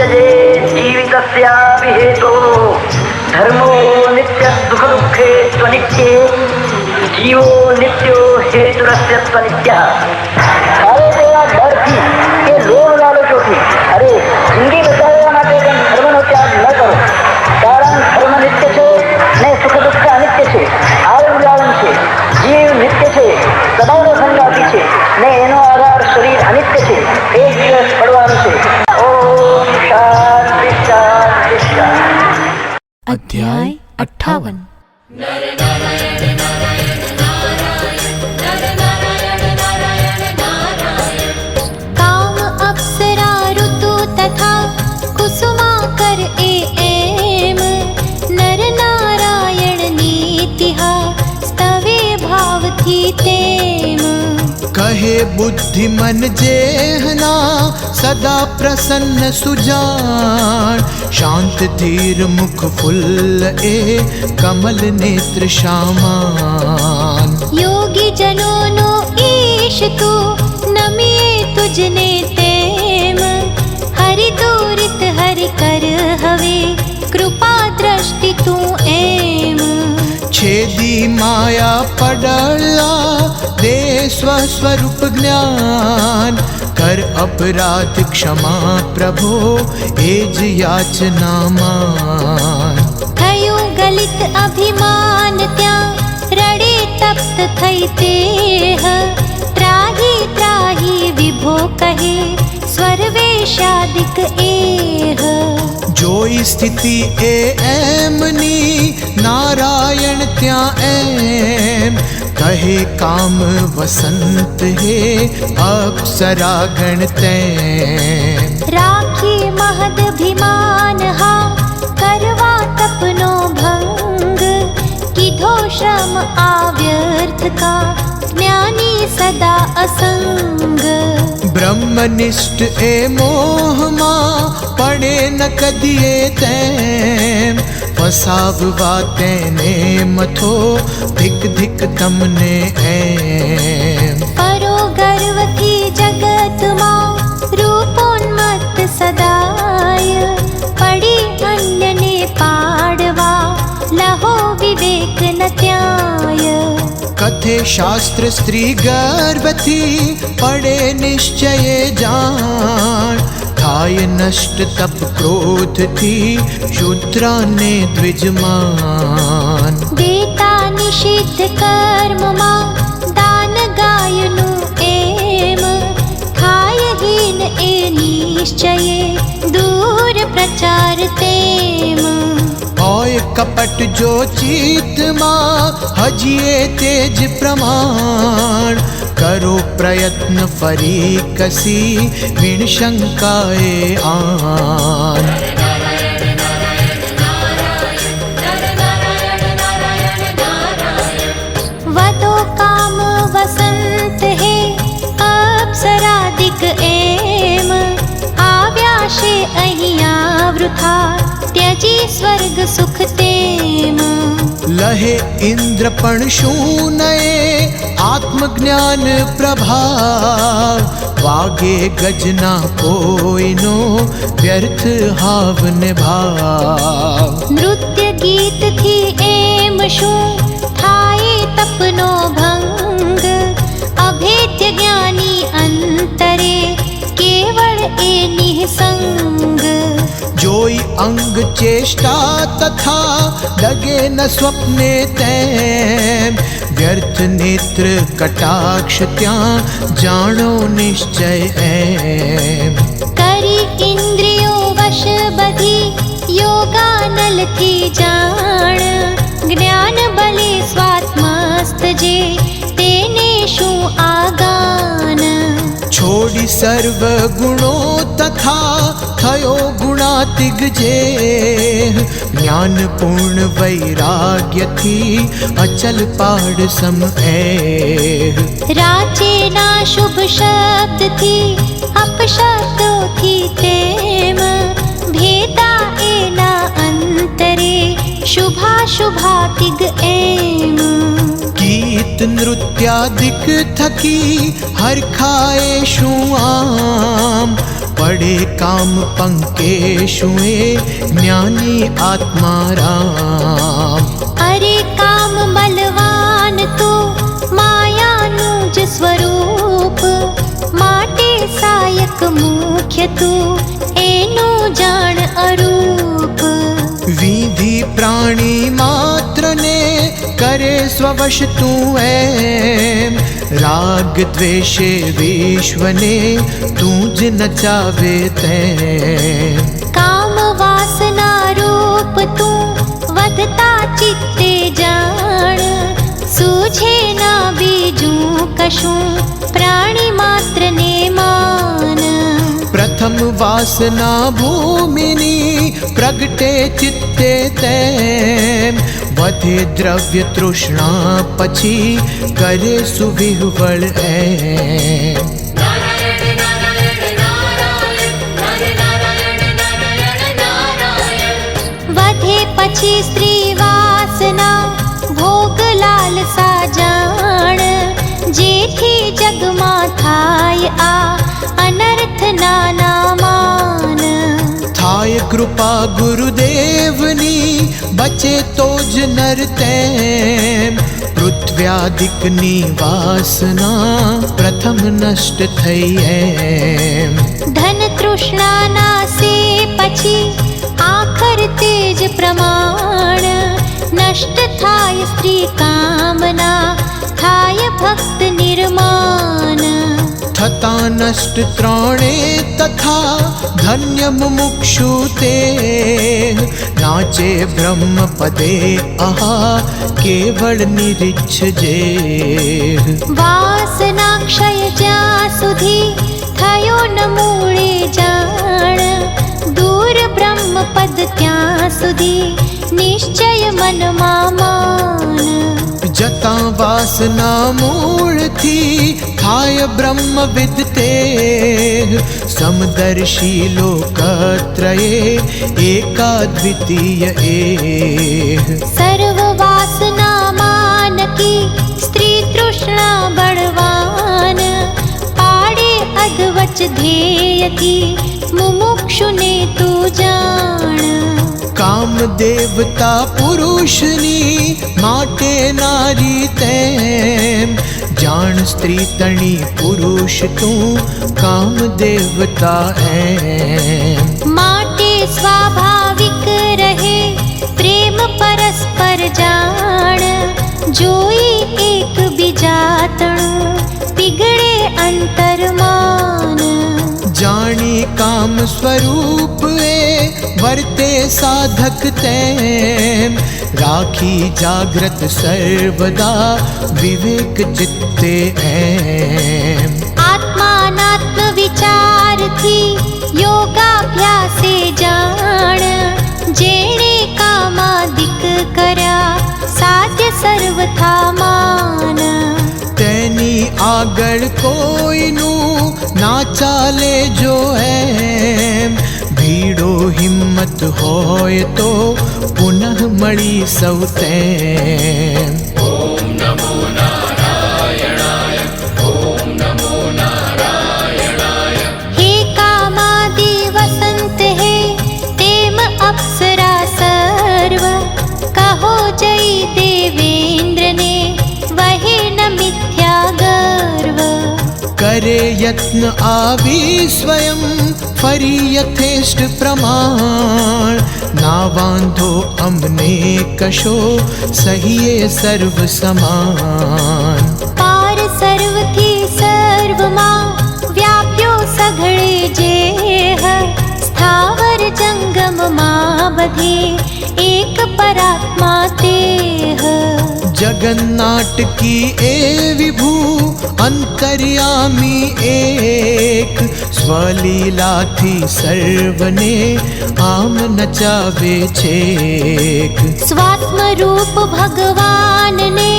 परित्यजे जीवितस्यापि हेतोः धर्मो नित्य सुख दुःखे त्वनित्ये जीवो नित्यो हेतुरस्य त्वनित्यः। सारे तेरा डर थी કે લોભ લાલચોથી અરે જિંદગી બચાવવા માટે પણ ધર્મનો ત્યાગ ન કરો, કારણ ધર્મ નિત્ય છે ને સુખ દુઃખ અનિત્ય છે, આયુ લાલન છે, જીવ નિત્ય છે, સદાનો સંગાતી છે ને એનો આધાર શરીર અનિત્ય છે, એક દિવસ પડવાનું છે. ઓમ શાંતિ શાંતિ શાંતિ. અધ્યાય 58. काम अप्सरा ऋतु तथा कुसुमा कर एम नर नारायण नीतिहा स्तवे भाव थी तेम. कहे बुद्धि मन जेहना सदा प्रसन्न सुजान शांत धीर मुख फुल्ल ए कमल नेत्र श्यामान. योगी जनों नो ईश तू नमिए तुझने तेम हरि दूरित हरि कर हवे कृपा दृष्टि तू एम. छेदी माया पडला दे स्वस्वरूप ज्ञान कर अपराध क्षमा प्रभो एज याचना मान. थयो गलित अभिमान त्या रड़े तप्त थई तेह त्राही त्राही विभो कहे स्वर्वेशादिक एह. जोई स्थिति एमनी नारायण त्या एम कहे काम वसंत हे अप्सरा गण तैम. राखी महद अभिमान हा करवा तपनो भंग किधो श्रम आव्यर्थ का ज्ञानी सदा असंग. ब्रह्मनिष्ठ ए मोहमा पड़े न कदिए तैम फसाववा तेने मथो धिक धिक तमने एम. परो गर्व थी जगत मां रूपोन्मत्त सदाय पड़ी अन्य ने पाड़वा लहो विवेक न त्याय. कथे शास्त्र स्त्री गर्भथी पड़े निश्चय जान थाय नष्ट तप क्रोध थी शूद्रा ने द्विजमान. देता निषिद्ध कर्म मां दान गायनु एम खायहीन ए निश्चय दूर प्रचार तेम. ओय कपट जो चित मां हजिए तेज प्रमाण करो प्रयत्न फरी कसी विण शंकाए आन. वदो काम वसंत है अप्सरादिक एम आव्याशे अहिया वृथा त्यजी स्वर्ग सुख तेम. लहे इंद्रपण शूनये आत्मज्ञान प्रभाव वागे गजना कोइनो व्यर्थ हाव निभाव. नृत्य गीत थी एम शू थाये तपनो भंग अभेद्य ज्ञानी अंतरे केवल ए निसंग. जोई अंग चेष्टा तथा लगे न स्वप्ने तैम व्यर्थ नेत्र कटाक्ष त्या जानो निश्चय एम. करी इंद्रियों वश बधी योगानल थी जान ज्ञान बले स्वात्मस्त जे तेने शू आगान. छोड़ी सर्व गुणों तथा थयो गुणातिग जे ज्ञान पूर्ण वैराग्य थी अचल पाड़ सम एह. राचे ना शुभ शब्द थी अपशब्दो थी तेम भेदा एना अंतरे शुभा शुभातिग एम. गीत નૃત્યાદિક થકી હરખાએ શું આમ પડે કામ પંકેશું એ જ્ઞાની આત્મા રામ. અરે કામ બલવાન તો માયાનું જ સ્વરૂપ, માટે સાયક મુખ્ય તું એનું જાણ અરૂપ. વિધિ પ્રાણી માત્રને કરે સ્વવશ તું એમ, રાગ દ્વેષે વિશ્વને તું જ નચાવે તેમ. કામ વાસના રૂપ તું વધતા ચિત્તે જાણ, સૂઝે ના બીજું કશું પ્રાણી માત્રને માન. પ્રથમ વાસના ભૂમિની પ્રગટે ચિત્તે તેમ, વધે દ્રવ્ય તૃષ્ણા પછી કરે સુવિહવળ એમ. વધે પછી સ્ત્રી વાસના ભોગ લાલસા જાણ, જેથી જગમાં થાય આ અનર્થ નાના માન. થાય કૃપા ગુરુદેવની બચે તો જ નર તેમ, પૃથ્વ્યાદિકની વાસના પ્રથમ નષ્ટ થઈ એમ. ધન તૃષ્ણા નાસે પછી આખર તેજ પ્રમાણ, નષ્ટ થાય સ્ત્રી કામના થાય ભક્ત નિર્માણ. થતા નષ્ટ ત્રણે તથા ધન્ય મુમુક્ષુ તે, નાચે બ્રહ્મ પદે આહા કેવળ નિરીક્ષજે. વાસના ક્ષય જ્યાં સુધી થયો ન મૂળે જાણ, દૂર બ્રહ્મ પદ ત્યાં સુધી નિશ્ચય મનમાં માન. જતા વાસના મૂળથી થાય બ્રહ્મ વિદતે, સમદર્શી લોકત્રયે એકાદ્વિતીય એ. સર્વ વાસના માનકી સ્ત્રી તૃષ્ણા બળવાન, પાડે અધવચ ધ્યેયથી મુમુક્ષુને તું જાણ. કામ દેવતા પુરુષની માટે નારી તેમ, જાણ સ્ત્રી તણી પુરુષ તું કામ દેવતા એમ. માટે સ્વાભાવિક રહે પ્રેમ પરસ્પર જાણ, જોઈ એક બીજા તણું પીગળે અંતરમાન. જાણી કામ સ્વરૂપ એ વર્તે સાધક તેમ, રાખી જાગ્રત સર્વદા વિવેક ચિત્તે એમ. આત્માનાત્મ વિચારથી યોગાભ્યાસે જાણ, જેણે કામાદિક કર્યા સાધ્ય સર્વથા માન. તેની આગળ કોઈનું ના ચાલે જો એમ, ભીડો હિંમત હોય તો પુનઃ મળી સૌ તેમ. હે કામાદિ વસંત હે તેમ અપ્સરા સર્વ, કહો જય દેવેન્દ્રને વહે ન મિથ્યા ગર્વ. કરે યત્ન આવી સ્વયં ફરી યથેષ્ટ પ્રમાણ, ના વાંધો અમને કશો સહીએ સર્વ સમાન. પાર સર્વથી સર્વમાં વ્યાપ્યો સઘળે જેહ, સ્થાવર જંગમમાં બધે એક પરાત્મા તેહ. જગન્નાટકી એ વિભુ અંતર્યામી એક, સ્વલીલાથી સર્વને આમ નચાવે છેક. સ્વાત્મ રૂપ ભગવાનને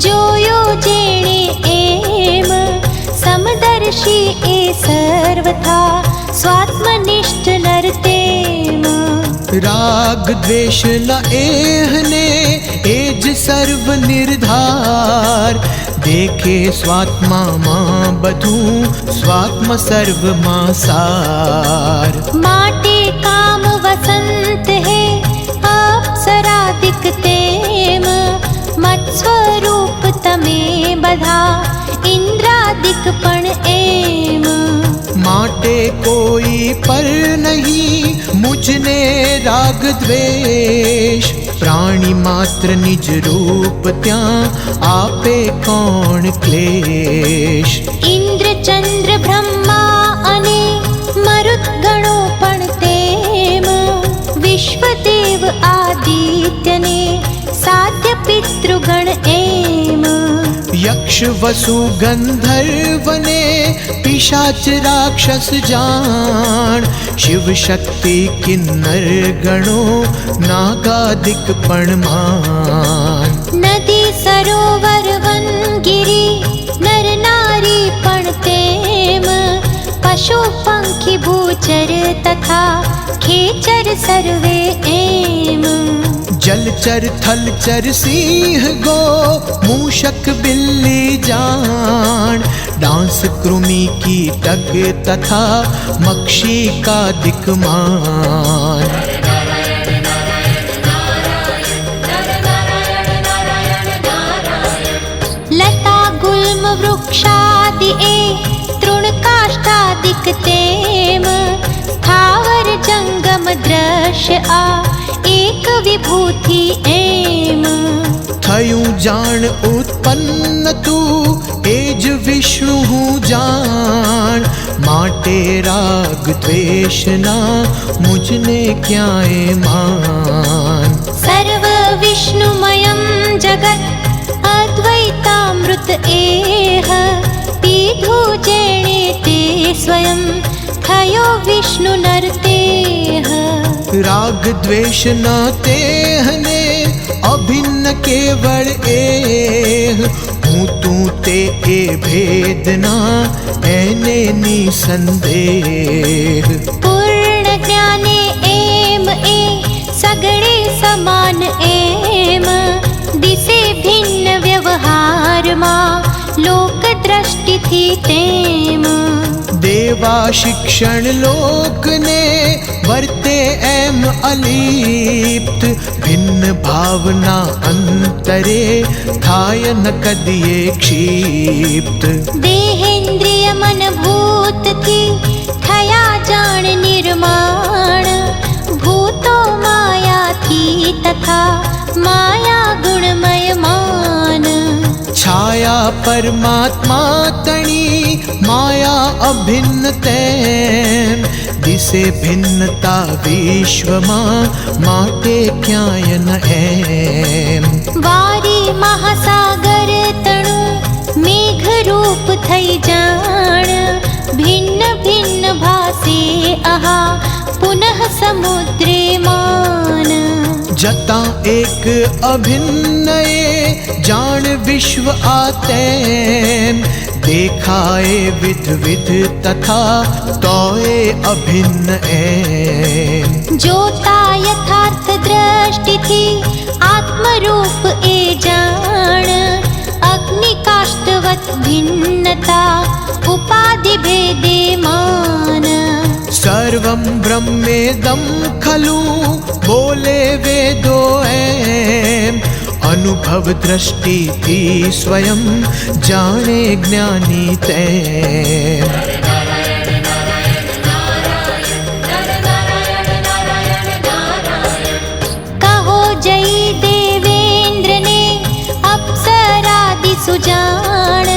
જોયો જેણે એમ, સમદર્શી એ સર્વથા સ્વાત્મનિષ્ઠ નર તેમ. રાગ દ્વેષ ન એહને એ જ સર્વ નિર્ધાર, દેખે સ્વાત્મામાં બધું, સ્વાત્મ સર્વમાં સાર. माटे काम वसंत है अप्सरादिक तेम, मत स्वरूप तमे बधा इंद्रादिक पण एम. માટે કોઈ પર નહીં મુझने રાગ દ્વેષ, પ્રાણી માત્ર નિજ રૂપ ત્યાં આપે કોણ ક્લેશ. इंद्र चंद्र ब्रह्मा अने मरुत गणो पण तेम, विश्वदेव आदित्यने साध्य पितृगण एम. યક્ષ વસુ ગંધર્વને પિશાચ રાક્ષસ જાણ, શિવ શક્તિ કિન્નર ગણો નાગાદિક પણ માન. नदी सरोवर वन गिरी नर नारी पण तेम, पशु पंखी भूचर तथा खेचर सर्वे एम. जलचर थलचर सिंह गो मूषक बिल्ली जान, डांस कृमि कीटक तथा मक्षी का दिक्मान. लता गुल्म वृक्षादि ए तृणकाष्ठादिक तेम, स्थावर जंगम दृश्य आ एक विभूति एम. થયું જાણ ઉત્પન્ન તું એ જ વિષ્ણુ હું જાણ, માટે રાગ દ્વેષના મુझने ક્યાંય માન. सर्व विष्णुमयं जगत् अद्वैतामृत एह, पीधु जेणे ते स्वयं थयो विष्णु नरतेह. રાગ દ્વેષ ના તેહને અભિન્ન કેવળ એહ, હું તું તે એ ભેદના એને નિસંદેહ. પૂર્ણ જ્ઞાને એમ એ સગળે સમાન એમ, દિશે ભિન્ન વ્યવહારમાં લોક દ્રષ્ટિથી તેમ. દેવા શિક્ષણ લોકને વર્તે એમ અલિપ્ત, ભિન્ન ભાવના અંતરે થાય ન કદીએ ક્ષિપ્ત. દેહેન્દ્રિય મન ભૂતથી થયા જાણ નિર્માણ, ભૂતો માયાથી તથા માયા ગુણમય માન. છાયા પરમાત્મા તણી માયા અભિન્ન તેમ, દિશે ભિન્નતા વિશ્વમાં માટે ક્યાંય ન એમ. વારી મહાસાગર તણુ મેઘ રૂપ થઈ જાણ, ભિન્ન ભિન્ન ભાસે આહા પુનઃ સમુદ્રે માન. જતા એક અભિન્ન એ જાણ વિશ્વ આ તેમ, દેખાય વિધ વિધ તથા તોય અભિન્ન એમ. જોતા યથાર્થ દ્રષ્ટિથી આત્મરૂપ એ જાણ, અગ્નિ કાષ્ટવત ભિન્નતા ઉપાધિ ભેદે માન. સર્વં બ્રહ્મેદં ખલુ બોલે વેદો એમ, અનુભવ દ્રષ્ટિથી સ્વયં જાણે જ્ઞાની તેમ. કહો જય દેવેન્દ્રને અપ્સરાદિ સુજાણ,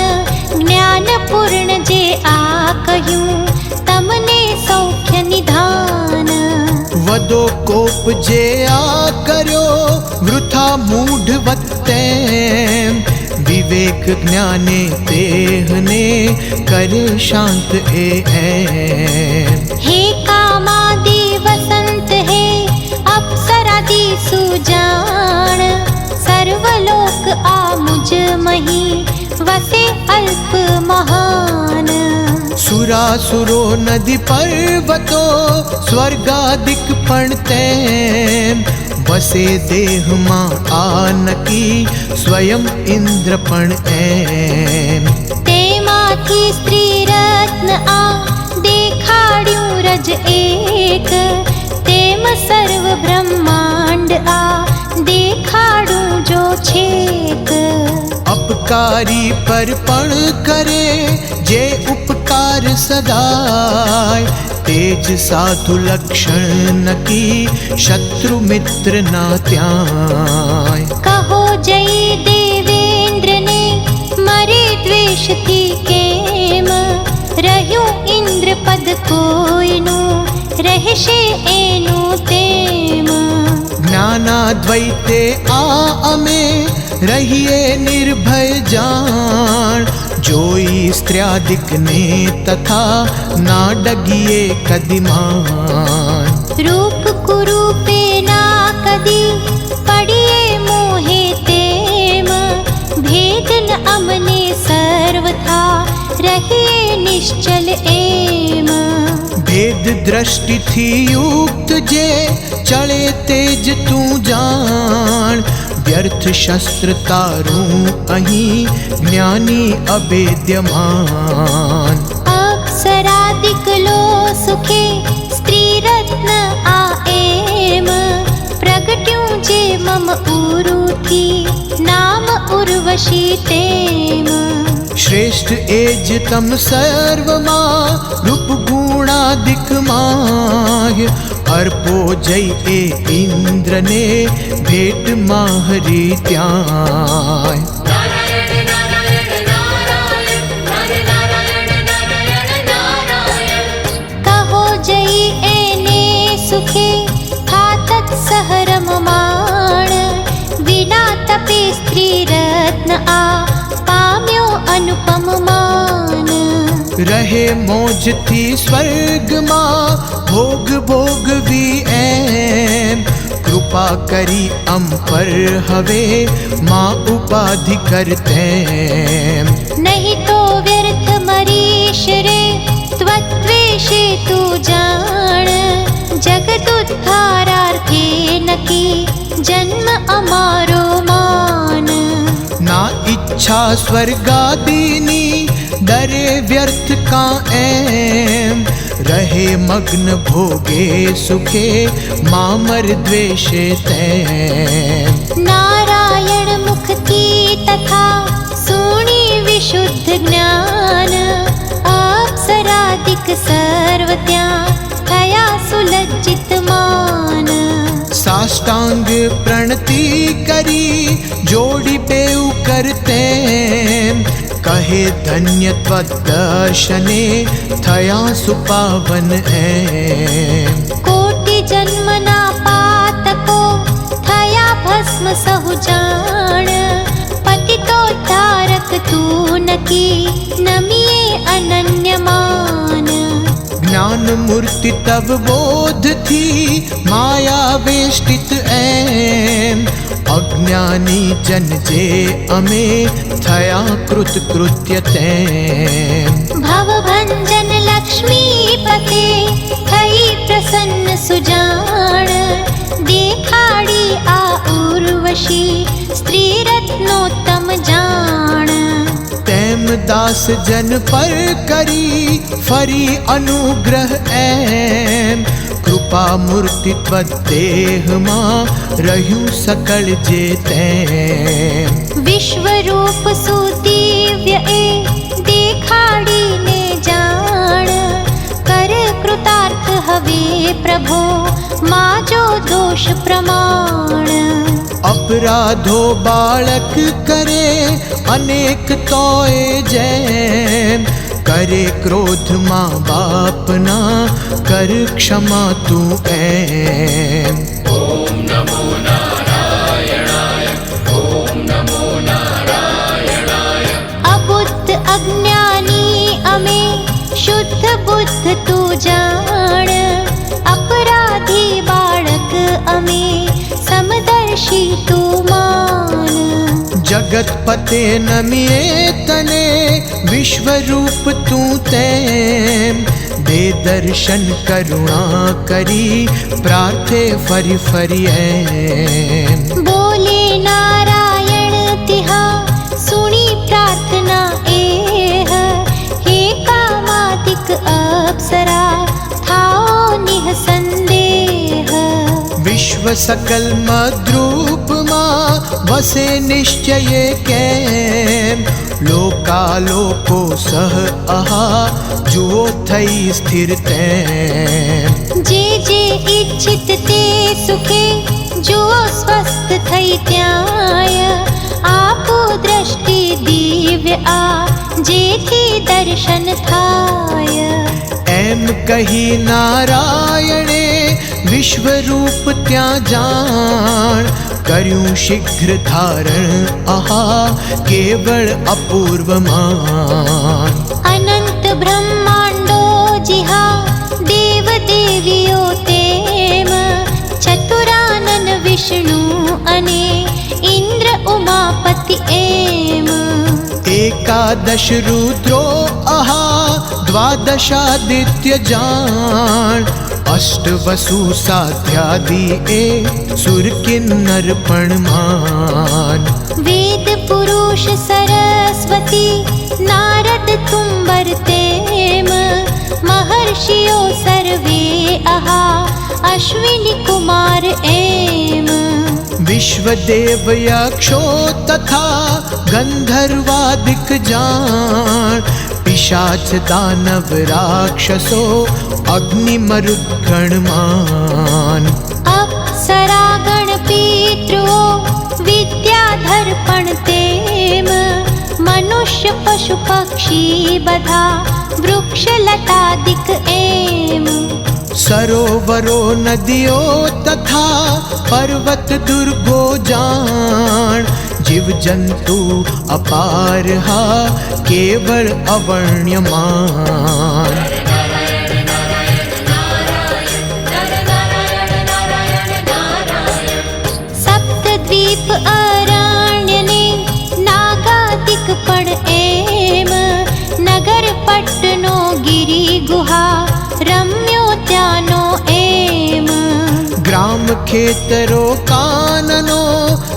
જ્ઞાન પૂર્ણ જે આ કહ્યું તમને સૌખ્ય નિધાન. વદો કોપ જે આ કર્યો વૃથા મૂઢવત તેમ, વિવેક જ્ઞાને દેહને કરે શાંત એ એમ. હે કામાદિ વસંત હે અપ્સરાદિ સુજાણ, સર્વલોક આ મુજ મહી વસે અલ્પ મહાન. સુરાસુરો નદી પર્વતો સ્વર્ગાદિક પણ તેમ, વસે દેહમાં આ નકી સ્વયં ઇન્દ્ર પણ એમ. ત્યાગી સ્ત્રી રત્ન આ દેખાડ્યું રજ એક, તેમ સર્વ બ્રહ્માંડ આ દેખાડું જો છેક. અપકારી પર પણ કરે જે ઉપકાર સદાય, તેજ સાધુ લક્ષણ નકી શત્રુ મિત્ર ના ત્યાંય. કહો જય દેવેન્દ્રને મરે દ્વેષથી કેમ, રહ્યું ઇન્દ્ર પદ કોઈનું રહેશે એનું તેમ. જ્ઞાનાદ્વૈતે આ અમે રહીએ નિર્ભય જાણ, જોઈ સ્ત્ર્યાદિકને તથા ના ડગીએ કદીમાન. રૂપ કુરૂપે ના કદી પડીએ મોહે તેમ, ભેદ ન અમને સર્વથા રહીએ નિશ્ચલ એમ. ભેદ દ્રષ્ટિથી યુક્ત જે ચળે તેજ તું જાણ, વ્યર્થ શસ્ત્ર તારું અહીં જ્ઞાની અભેદ્યમાન. અપ્સરાદિક લો સુખે સ્ત્રી રત્ન આ એમ, પ્રગટ્યું જે મમ ઉરુથી નામ ઉર્વશી તેમ. શ્રેષ્ઠ એ જ તમ સર્વમાં રૂપ ગુણાદિક માય, અર્પો જય એ ઇન્દ્રને ભેટમાં હરી ત્યાંય. કહો જય એને સુખે ખાતત સહરમ માણ, વિના તપે સ્ત્રી રત્ન આ પામ્યો અનુપમ માન. રહે મોજથી સ્વર્ગમાં ભોગ ભોગવી એમ, કૃપા કરી અમ પર હવે માં ઉપાધિ કરતેમ. નહીં તો વ્યર્થ મરીશ રે ત્વદ્વેષે તું જાણ, જગદુદ્ધારાર્થે નકી જન્મ અમારો માન. ના ઈચ્છા સ્વર્ગાદિની ડરે વ્યર્થ કા એમ, રહે મગ્ન ભોગે સુખે મામર દ્વેષે તેમ. નારાયણ મુખથી તથા સુણી વિશુદ્ધ જ્ઞાન, અપ્સરાદિક સર્વ ત્યાં થયા સુલજ્જિત માન. સાષ્ટાંગ પ્રણતિ કરી જોડી બેઉ કરતેમ, કહે ધન્ય ત્વદર્શને થયા સુપાવન એમ. કોટિ જન્મના પાતકો થયા ભસ્મ સહુ જાણ, પતિતોદ્ધારક તું નકી નમીએ અનન્યમાન. જ્ઞાન મૂર્તિ તવ બોધથી માયા વેષ્ટિત એમ, અજ્ઞાની જન જે અમે થયા કૃતકૃત્ય તેમ. ભવભંજન લક્ષ્મીપતે થઈ પ્રસન્ન સુજાણ, દેખાડી આ ઉર્વશી સ્ત્રી રત્નોત્તમ જાણ. તેમ દાસ જન પર કરી ફરી અનુગ્રહ એમ, કૃપા મૂર્તિ ત્વદેહમાં રહ્યું સકળ જે તેમ. વિશ્વરૂપ સુદિવ્ય એ દેખાડીને જાણ, કર કૃતાર્થ હવે પ્રભો માજો દોષ પ્રમાણ. અપરાધો બાળક કરે અનેક તોય જેમ, કરે ક્રોધ માં બાપના કર ક્ષમા તું એમ. અબુદ્ધ અજ્ઞાની અમે શુદ્ધ બુદ્ધ તું જાણ, અપરાધી બાળક અમે સમદર્શી તું માન. જગતપતે નમીએ તને વિશ્વરૂપ તું તેમ, દે દર્શન કરુણા કરી પ્રાર્થે ફરી ફરી એમ. બોલે નારાયણ તિહા સુણી પ્રાર્થના એહ, अप्सरा थाओ निःसंदेह। विश्व सकल मद्रूप मा वसे निश्चये केम लोकालोको सह अहा जुओ थई स्थिर तेम। जे जे इच्छित ते सुखे जुओ स्वस्थ थई त्याय। आपो दृष्टि दिव्य आ जेथी दर्शन थाय। एम कही नारायणे विश्व रूप त्या जान कर्यूं शीघ्र धारण आहा केवल अपूर्व मान। अनंत ब्रह्मांडो जिहा देव देवियो तेम। चतुरानन विष्णु अने इंद्र उमापति एम। एकादश रुद्रो आहा द्वादशादित्य जान। अष्ट वसु साध्यादि ए सुर किन्नर पणमान। वेद पुरुष सरस्वती नारद तुम्बर तेम। महर्षियो सर्वे आहा अश्विनी कुमार एम। विश्वदेव यक्षो तथा गंधर्वादिक जान। पिशाच दानव राक्षसो अग्नि मरुद्गणमान। अप्सरा गण पितृओ विद्याधर पण तेम। मनुष्य पशु पक्षी बधा वृक्ष लतादिक एम। सरोवरो नदियो तथा पर्वत दुर्गो जान। जीव जंतु अपार हा केवल अवर्ण्यमान। सप्तद्वीप अरण्यने नागादिक पण एम। नगर पट्टनो गिरि गुहा रम्योद्यानो एम। ग्राम खेतरो काननो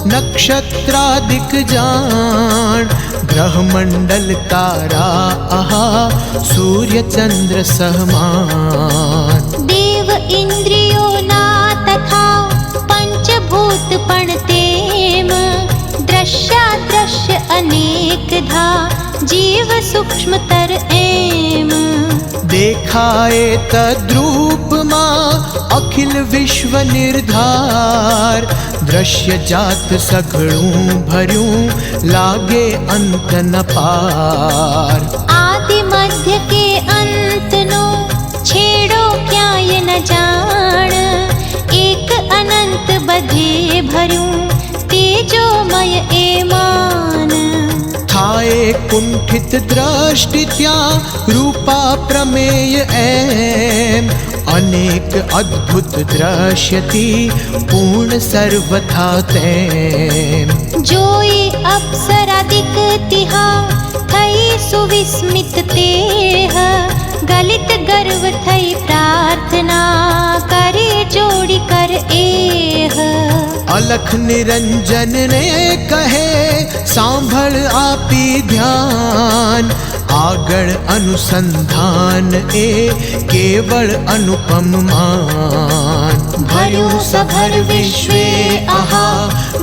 नक्षत्रादिक जान। ग्रह मंडल तारा आहा सूर्य चंद्र सहमान। देव इंद्रियो ना तथा पंचभूत पण तेम। दृश्यादृश्य अनेक धा जीव सूक्ष्मतर एम। देखाए तद्रूप मा अखिल विश्व निर्धार। दृश्य जात सघळूं भर्यूं लागे अंत न पार। आदि मध्य के अंत नो छेड़ो क्याय न जान। एक अनंत बधे भर्यूं तेजोमय एमान। थाए कुंठित दृष्टि त्या रूपा प्रमेय एम। अनेक अद्भुत दृश्यति पूर्ण सर्वथा तेम। जोई अप्सरादिक तिहा थई सुविस्मित तेह। गलित गर्व थई प्रार्थना करे जोड़ी कर एह। अलख निरंजन ने कहे सांभळ आपी ध्यान। आगळ अनुसंधान ए केवल अनुपम मान। भर्यूं सभर विश्वे आहा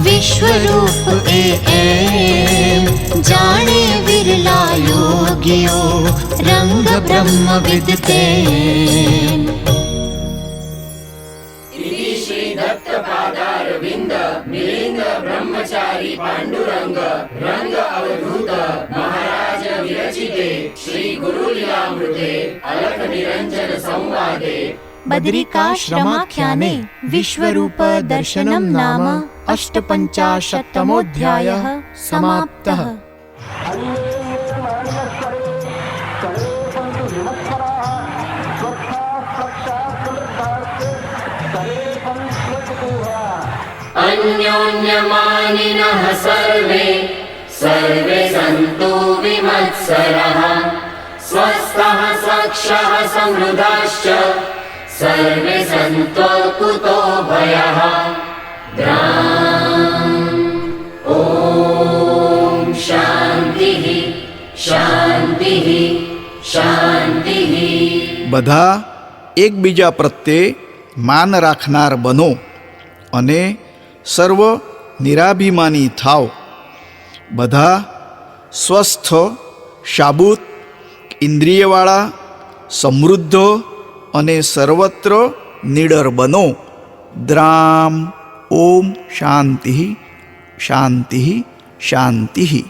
विश्व रूप एम। जाने विरला योगियो रंग ब्रह्म विदतेम। दत्तपादारविंद मिलिंद ब्रह्मचारी पांडुरंग रंग अवधूत महाराज विरचिते श्री गुरुलीलामृते अलख निरंजन संवादे बद्रिकाश्रमाख्याने विश्वरूप दर्शनं नाम 85तमोऽध्यायः समाप्तः। अन्योन्यमानिनः सर्वे सर्वे सन्तु विमत्सरः। स्वस्थः स्वक्षः समृद्धाश्च सर्वे सन्तु कुतो भयः। ॐ शान्तिः शान्तिः शान्तिः। બધા એકબીજા પ્રત્યે માન રાખનાર બનો અને સર્વ નિરાભિમાની થાવ. બધા સ્વસ્થ, શાબૂત, ઇન્દ્રિયવાળા, સમૃદ્ધ અને સર્વત્ર નિડર બનો. દ્રામ. ઓમ શાંતિ શાંતિ શાંતિ.